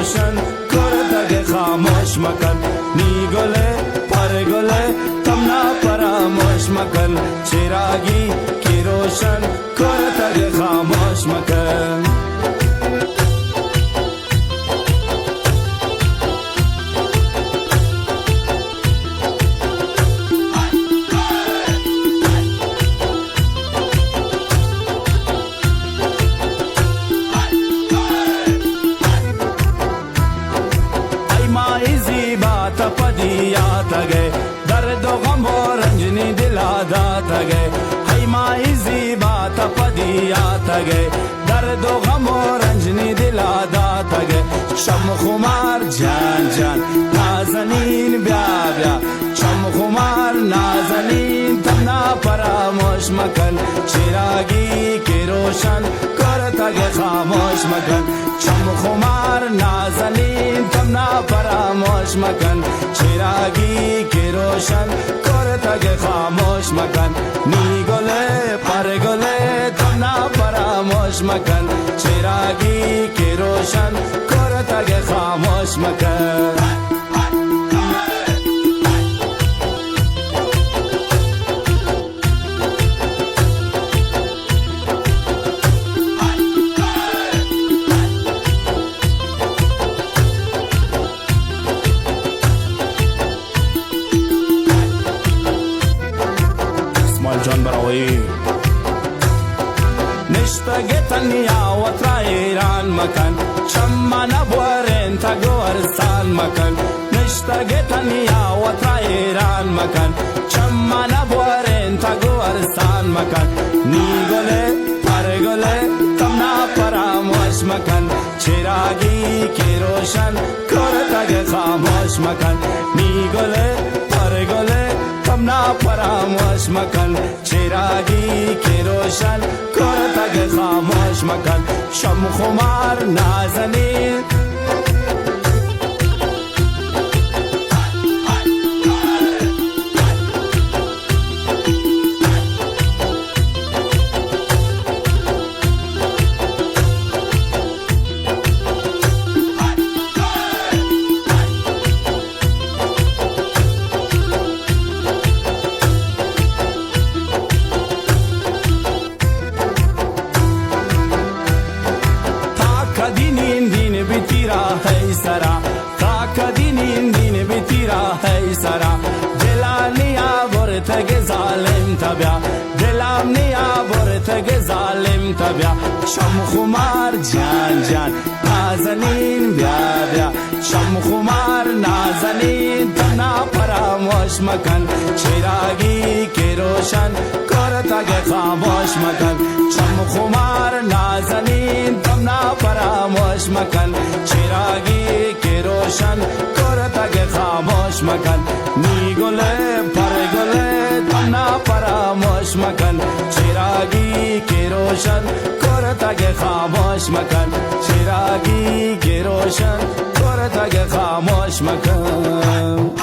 روشن کرتگ خاموش مکن نی گله پر گله تم نا فراموش مکن چراغی کی روشن کرتگ خاموش مکن पदियात गए दर्द गम और रंजनी दिलादात गए है माइजी बात पदियात गए दर्द गम और रंजनी दिलादात गए शम खुमार जान जान नाजनीन ब्या ब्या शम खुमार नाजनीन तमना फरामोश मकन चिरागी के रोशन करता गे खामोश मकन शम खुमार नाजनीन तमना फरामोश मकन चिरागी के रोशन करता गे खामोश मकन नी गोले पर गोले तमना फरामोश मकन चिरागी के रोशन करता गे खामोश मकन جان براوی نشتگه تنیا و ترایران مکن شما نبورن تا گورستان مکن نشتگه تنیا و ترایران مکن شما نبورن تا گورستان مکن نی گله پر گله تمنا فراموش مکن چراغی کی روشن کرتگ خاموش مکن نی گله پر گله تمنا فراموش مکن چراغی کی روشن کرتگ خاموش مکن شم خمار نازنین है सरा ताकदीन दिन बितीरा है सरा दिलानिया बरतगे जालिम तब्या दिलानिया बरतगे जालिम तब्या शम खुमार जान जान नाजनीन ब्या ब्या शम खुमार नाजनीन तना फरामोश मकन चिरागी के रोशन करतगे खामोश मकन शम खुमार नाजनीन तना फरामोश मकन चिरागी के रोशन करतग खामोश मकन नी गोले पर गोले तमना फरामोश मकन चिरागी के रोशन करतग खामोश मकन चिरागी के रोशन करतग खामोश मकन